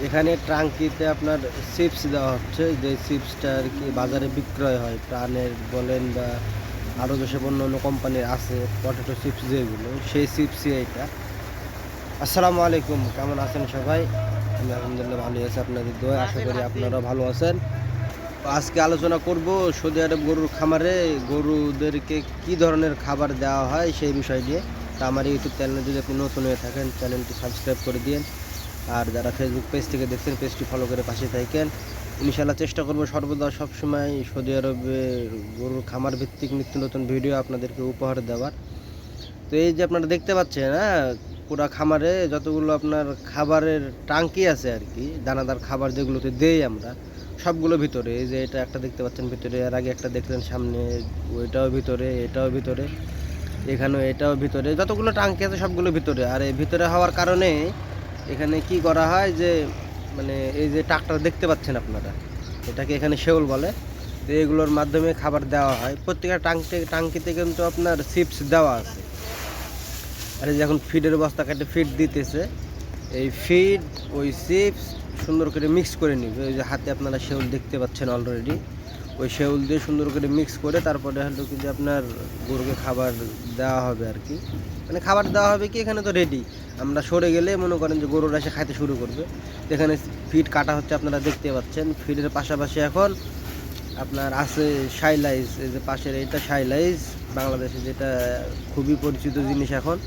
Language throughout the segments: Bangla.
এখানে ট্রাঙ্কিতে আপনার চিপস দেওয়া হচ্ছে, যে চিপসটা আর কি বাজারে বিক্রয় হয়, প্রাণের বলেন বা আরও যেসব অন্য অন্য কোম্পানির আছে পটেটো চিপস যেগুলো, সেই চিপসই এটা। আসসালামু আলাইকুম, কেমন আছেন সবাই? আমি আলহামদুলিল্লাহ ভালো আছি, আপনাদের দোয়া, আশা করি আপনারাও ভালো আছেন। আজকে আলোচনা করব সৌদি আরব গরুর খামারে গরুদেরকে কি ধরনের খাবার দেওয়া হয় সেই বিষয় নিয়ে। তা আমার ইউটিউব চ্যানেলে যদি আপনি নতুন হয়ে থাকেন, চ্যানেলটি সাবস্ক্রাইব করে দিন। আর যারা ফেসবুক পেজ থেকে দেখছেন, পেজটি ফলো করে পাশে থাকেন। ইনশাআল্লাহ চেষ্টা করব সর্বদা সবসময় সৌদি আরবের গরুর খামার ভিত্তিক নিত্য নতুন ভিডিও আপনাদেরকে উপহার দেওয়ার। তো এই যে আপনারা দেখতে পাচ্ছেন, হ্যাঁ, পুরা খামারে যতগুলো আপনার খাবারের টাঙ্কি আছে আর কি, দানাদার খাবার যেগুলোতে দেই আমরা, সবগুলো ভিতরে। এই যে এটা একটা দেখতে পাচ্ছেন ভিতরে, এর আগে একটা দেখলেন সামনে, ওইটাও ভিতরে, এটাও ভিতরে, এখানেও এটাও ভিতরে, যতগুলো টাঙ্কি আছে সবগুলো ভিতরে। আর এই ভিতরে হওয়ার কারণে এখানে কি করা হয় যে, মানে এই যে ট্রাক্টর দেখতে পাচ্ছেন আপনারা, এটাকে এখানে শেউল বলে। তো এগুলোর মাধ্যমে খাবার দেওয়া হয়। প্রত্যেকটা টাঙ্কিতে কিন্তু আপনার চিপস দেওয়া আছে। আর এই যে এখন ফিডের বস্তা কাটে ফিড দিতেছে, এই ফিড ওই চিপস সুন্দর করে মিক্স করে নিবে। ওই যে হাতে আপনারা শেউল দেখতে পাচ্ছেন অলরেডি, ওই শেউল দিয়ে সুন্দর করে মিক্স করে তারপরে হলো কি যে আপনার গরুকে খাবার দেওয়া হবে আর কি। মানে খাবার দেওয়া হবে কি, এখানে তো রেডি। আমরা সরে গেলে মনে করেন যে গরুরা এসে খাইতে শুরু করবে। এখানে ফিড কাটা হচ্ছে, আপনারা দেখতে পাচ্ছেন। ফিডের পাশাপাশি এখন আপনার আছে শাইলাইজ, এই যে পাশের এইটা শাইলাইজ, বাংলাদেশে যেটা খুবই পরিচিত জিনিস এখন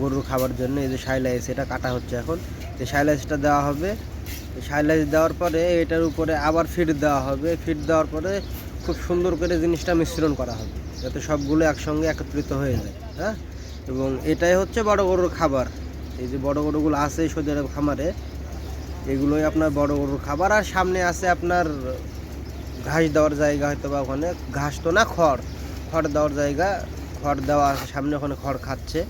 গরুর খাবার জন্য। এই যে শাইলাইজ, এটা কাটা হচ্ছে এখন। এই শাইলাইজটা দেওয়া হবে। শাইলাইজ দেওয়ার পরে এটার উপরে আবার ফিড দেওয়া হবে। ফিড দেওয়ার পরে খুব সুন্দর করে জিনিসটা মিশ্রণ করা হবে, যাতে সবগুলো একসঙ্গে একত্রিত হয়ে যায়। হ্যাঁ, এবং এটাই হচ্ছে বড় গরুর খাবার। এই যে বড় গরুগুলো আছে সৌদি আরব খামারে, এগুলোই আপনার বড় গরুর খাবার। আর সামনে আছে আপনার ঘাস দেওয়ার জায়গা, হয়তো বা ওখানে ঘাস তো না, খড়, খড় দেওয়ার জায়গা। খড় দেওয়া আছে সামনে, ওখানে খড় খাচ্ছে।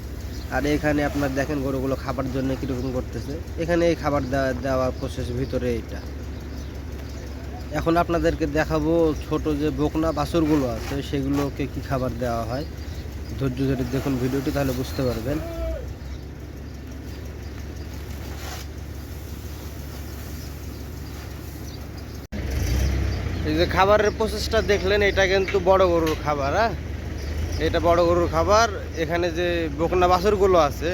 আর এখানে আপনার দেখেন গরুগুলো খাবার জন্য কীরকম করতেছে। এখানে এই খাবার দেওয়ার প্রসেস ভিতরে এইটা। এখন আপনাদেরকে দেখাবো ছোট যে বকনা বাছুরগুলো আছে সেগুলোকে কি খাবার দেওয়া হয়। ধৈর্য ধরে দেখুন ভিডিওটি, তাহলে বুঝতে পারবেন। এই যে খাবারের প্রসেসটা দেখলেন, এটা কিন্তু বড় গরুর খাবার। হ্যাঁ, এটা বড় গরুর খাবার। এখানে যে বকনা বাছুরগুলো আছে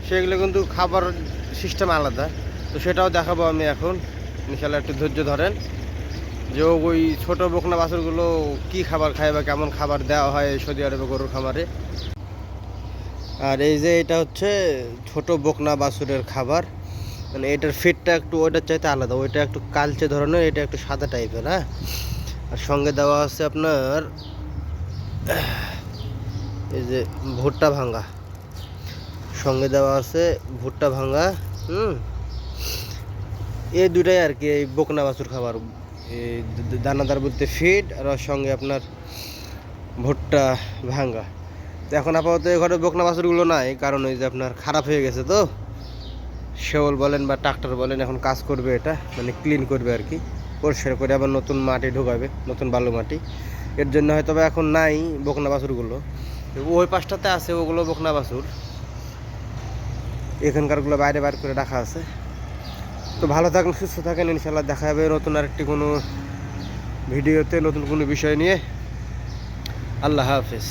সেগুলো কিন্তু খাবার সিস্টেম আলাদা। তো সেটাও দেখাবো আমি এখন, ইনশাল্লাহ একটু ধৈর্য ধরেন। যে ওই ছোট বকনা বাছুরগুলো কি খাবার খায় বা কেমন খাবার দেওয়া হয় সৌদি আরবে গরুর খামারে। আর এই যে এটা হচ্ছে ছোট বকনা বাছুরের খাবার। মানে এটার ফিটটা একটু ওইটার চাইতে আলাদা, ওইটা একটু কালচে ধরনের, এটা একটু সাদা টাইপের। হ্যাঁ, আর সঙ্গে দেওয়া আছে আপনার এই যে ভুট্টা ভাঙা, সঙ্গে দেওয়া আছে ভুট্টা ভাঙা। এই দুটাই আর কি এই বকনা বাছুর খাবার। এই দানাদার বলতে ফিড, আর ওর সঙ্গে আপনার ভুট্টা ভাঙা। তো এখন আপাতত ঘরে বকনা বাছুরগুলো নাই, কারণ ওই যে আপনার খারাপ হয়ে গেছে। তো শেওল বলেন বা ট্রাক্টর বলেন, এখন কাজ করবে, এটা মানে ক্লিন করবে আর কি, পরিষ্কার করে আবার নতুন মাটি ঢোকাবে, নতুন বালু মাটি। এর জন্য হয়তো এখন নাই বকনা বাছুরগুলো। ওই পাশটাতে আছে ওগুলো বকনা বাছুর, এখানকারগুলো বাইরে বাইরে করে রাখা আছে। তো ভালো থাকেন, সুস্থ থাকেন, ইনশাল্লাহ দেখা যাবে নতুন আরেকটি কোনো ভিডিওতে, নতুন কোনো বিষয় নিয়ে। আল্লাহ হাফেজ।